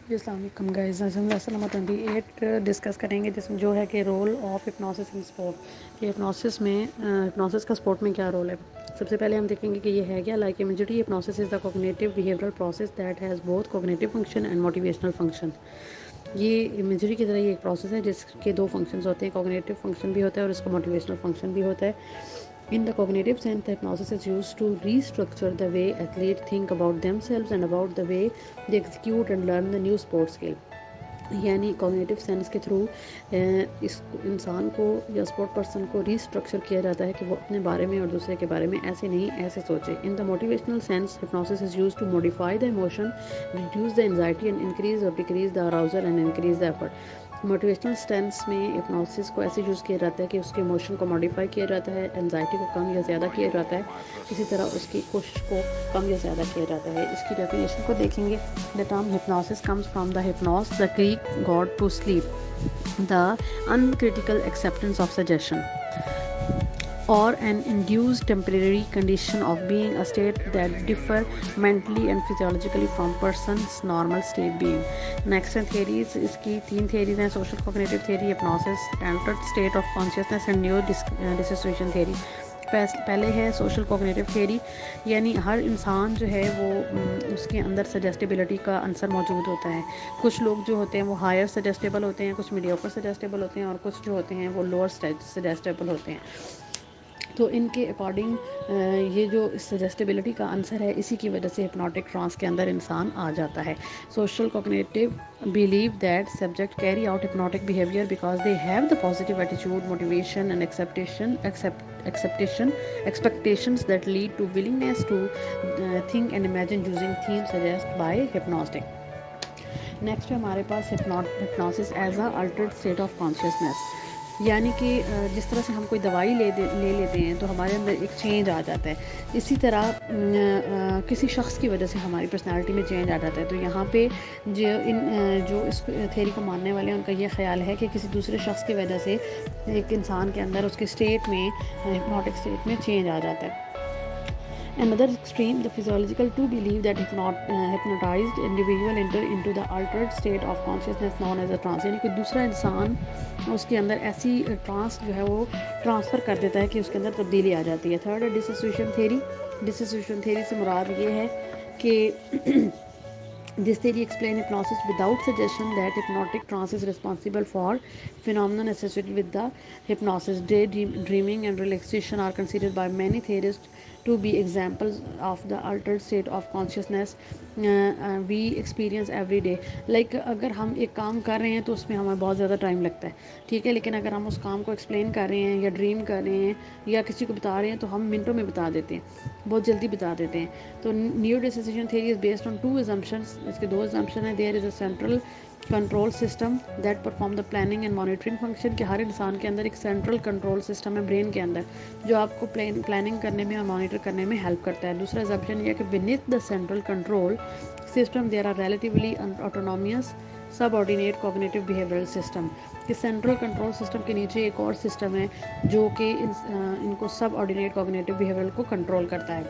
अस्सलाम वालेकुम गाइस, आज हम लेसन नंबर 28 डिस्कस करेंगे, जिसमें जो है कि role of hypnosis in sport, कि हिप्नोसिस का स्पोर्ट में क्या रोल है। सबसे पहले हम देखेंगे कि ये है क्या। Like imagery hypnosis is the cognitive behavioural process that has both cognitive function and motivational function. ये इमेजरी की तरह ये एक प्रोसेस है जिसके दो फंक्शंस होते हैं, कॉग्निटिव फंक्शन भी होता है और इसका मोटिवेशनल फंक्शन भी होता है। In the cognitive sense, the hypnosis is used to restructure the way athletes think about themselves and about the way they execute and learn the new sport skill. यानी cognitive sense के through इस इंसान को या sport person को restructure किया जाता है कि वो अपने बारे में और दूसरे के बारे में ऐसे नहीं ऐसे सोचे। In the motivational sense, hypnosis is use to modify the emotion, reduce the anxiety and increase और decrease the arousal and increase the effort. Motivational stance में हिप्नोसिस को ऐसे यूज़ किया जाता है कि उसके इमोशन को मॉडिफाई किया जाता है, एंजाइटी को कम या ज़्यादा किया जाता है, इसी तरह उसकी कोशिश को कम या ज़्यादा किया जाता है। इसकी डेफिनेशन को देखेंगे। The term hypnosis comes from the Hypnos, the Greek god to sleep, the uncritical acceptance of suggestion or an induced temporary condition of being a state that differ mentally and physiologically from person's normal state being. Next है theories, इसकी 3 theories हैं: social cognitive theory, hypnosis, altered state of consciousness and neo dissociation theory। पहले है social cognitive theory, यानी हर इंसान जो है वो उसके अंदर सजेस्टेबिलिटी का आंसर मौजूद होता है। कुछ लोग जो होते हैं वो हायर सजेस्टेबल होते हैं, कुछ मीडियोकर सजेस्टेबल होते हैं और कुछ जो होते हैं वो लोअर सजेस्टेबल होते हैं। तो इनके अकॉर्डिंग ये जो सजेस्टेबिलिटी का आंसर है, इसी की वजह से हिप्नोटिक ट्रांस के अंदर इंसान आ जाता है। Social cognitive believe that subject carry out hypnotic behaviour because they have the positive attitude, motivation and expectations that lead to willingness to think and imagine using themes suggested by hypnotic। Next है हमारे पास hypnosis as a altered state of consciousness, यानी कि जिस तरह से हम कोई दवाई ले लेते हैं तो हमारे अंदर एक चेंज आ जाता है, इसी तरह किसी शख्स की वजह से हमारी पर्सनालिटी में चेंज आ जाता है। तो यहाँ पे जो इस थ्योरी को मानने वाले हैं उनका ये ख्याल है कि किसी दूसरे शख्स की वजह से एक इंसान के अंदर उसके स्टेट में, हिप्नोटिक स्टेट में चेंज आ जाता है। Another extreme, the physiological to believe that hypnotized individual enter into the altered state of consciousness known as a trance, यानी कोई दूसरा इंसान उसके अंदर ऐसी ट्रांस जो है वो ट्रांसफ़र कर देता है कि उसके अंदर तब्दीली आ जाती है। थर्ड है डिसोसिएशन थ्योरी। डिसोसिएशन थ्योरी से मुराद ये है कि This theory explains hypnosis without suggestion that hypnotic trance is responsible for phenomena associated with the hypnosis. Daydreaming and relaxation are considered by many theorists to be examples of the altered state of consciousness we experience every day। Like अगर हम एक काम कर रहे हैं तो उसमें हमें बहुत ज़्यादा टाइम लगता है, ठीक है, लेकिन अगर हम उस काम को एक्सप्लेन कर रहे हैं या ड्रीम कर रहे हैं या किसी को बता रहे हैं तो हम मिनटों में बता देते हैं, बहुत जल्दी बता देते हैं। तो new dissociation theory is based on 2 assumptions। इसके 2 assumption है। There is a central control system that perform the planning and monitoring function, कि हर इंसान के अंदर एक सेंट्रल कंट्रोल सिस्टम है ब्रेन के अंदर जो आपको प्लानिंग करने में और मॉनिटर करने में हेल्प करता है। दूसरा assumption ये है कि beneath the central control system there are relatively autonomous subordinate cognitive behavioural system, कि सेंट्रल कंट्रोल सिस्टम के नीचे एक और सिस्टम है जो कि इनको सबऑर्डिनेट कॉग्निटिव बिहेवियर को कंट्रोल करता है।